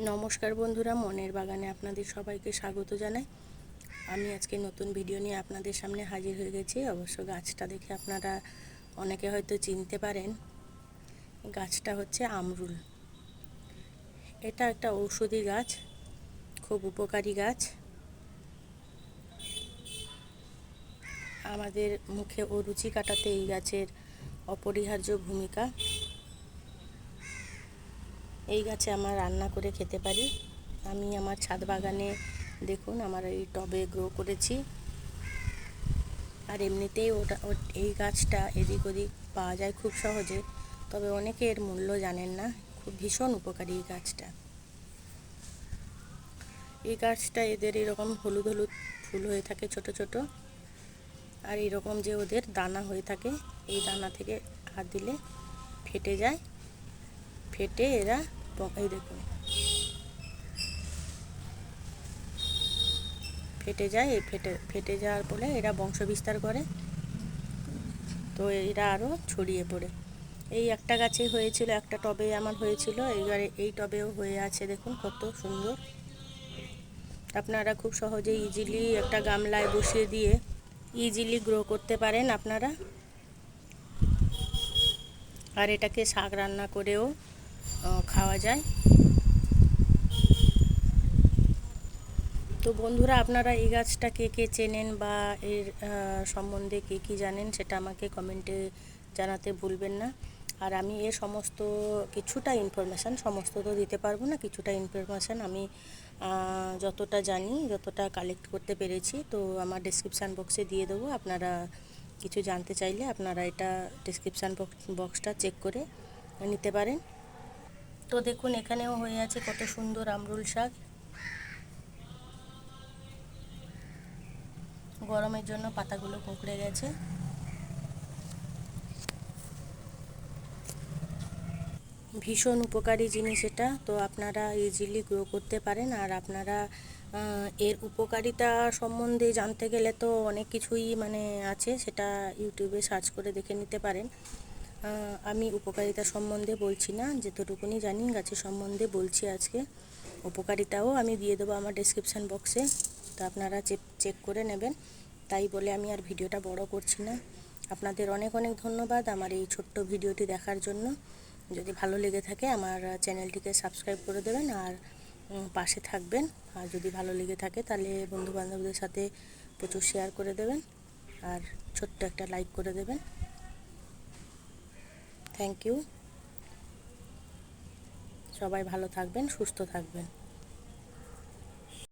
নমস্কার বন্ধুরা, মনের বাগানে আপনাদের সবাইকে স্বাগত জানাই। আমি আজকে নতুন ভিডিও নিয়ে আপনাদের সামনে হাজির হয়ে গেছি। অবশ্য গাছটা দেখে আপনারা অনেকে হয়তো চিনতে পারেন। গাছটা হচ্ছে আমরুল। এটা একটা ঔষধি গাছ, খুব উপকারী গাছ। আমাদের মুখে অরুচি কাটাতে এই গাছের অপরিহার্য ভূমিকা। এই গাছে আমরা রান্না করে খেতে পারি। আমি আমার ছাদ বাগানে দেখুন, আমার এই টবে গ্রো করেছি। আর এমনিতেই এই গাছটা এদিক ওদিক পাওয়া যায় খুব সহজে, তবে অনেকে এর মূল্য জানেন না। খুব ভীষণ উপকারী এই গাছটা। এই গাছটা এদের এরকম হলুদ হলুদ ফুল হয়ে থাকে ছোট ছোট, আর এরকম যে ওদের দানা হয়ে থাকে, এই দানা থেকে হাত দিলে ফেটে যায়। ফেটে এরা এই দেখুন ফেটে যায়। এই ফেটে যাওয়ার ফলে এরা বংশ বিস্তার করে, তো এরা আরও ছড়িয়ে পড়ে। এই একটা গাছে হয়েছিল, একটা টবে আমার হয়েছিল, এইবারে এই টবেও হয়ে আছে। দেখুন কত সুন্দর। আপনারা খুব সহজে ইজিলি একটা গামলায় বসিয়ে দিয়ে ইজিলি গ্রো করতে পারেন আপনারা। আর এটাকে শাক রান্না করেও খাওয়া যায়। তো বন্ধুরা, আপনারা এই গাছটা কে কে চেনেন বা এর সম্বন্ধে কে কী জানেন, সেটা আমাকে কমেন্টে জানাতে ভুলবেন না। আর আমি এর সমস্ত কিছুটা ইনফরমেশান, সমস্ত তো দিতে পারবো না, কিছুটা ইনফরমেশান আমি যতটা জানি, যতটা কালেক্ট করতে পেরেছি, তো আমার ডেসক্রিপশান বক্সে দিয়ে দেবো। আপনারা কিছু জানতে চাইলে আপনারা এটা ডেসক্রিপশান বক্সটা চেক করে নিতে পারেন। তো দেখুন, এখানেও হয়ে আছে কত সুন্দর আমরুল শাক। গরমের জন্য পাতাগুলো কুঁকড়ে গেছে। ভীষণ উপকারী জিনিস এটা, তো আপনারা ইজিলি গ্রো করতে পারেন। আর আপনারা এর উপকারিতা সম্বন্ধে জানতে গেলে তো অনেক কিছুই আছে, সেটা ইউটিউবে সার্চ করে দেখে নিতে পারেন। আমি উপকারিতা সম্বন্ধে বলছি না, যেতটুকুনি জানি গাছের সম্বন্ধে বলছি আজকে। উপকারিতাও আমি দিয়ে দেবো আমার ডেসক্রিপশান বক্সে, তো আপনারা চেক করে নেবেন। তাই বলে আমি আর ভিডিওটা বড় করছি না। আপনাদের অনেক অনেক ধন্যবাদ আমার এই ছোট্ট ভিডিওটি দেখার জন্য। যদি ভালো লেগে থাকে আমার চ্যানেলটিকে সাবস্ক্রাইব করে দেবেন আর পাশে থাকবেন। আর যদি ভালো লেগে থাকে তাহলে বন্ধুবান্ধবদের সাথে প্রচুর শেয়ার করে দেবেন, আর ছোট্ট একটা লাইক করে দেবেন। Thank you. সবাই ভালো থাকবেন, সুস্থ থাকবেন।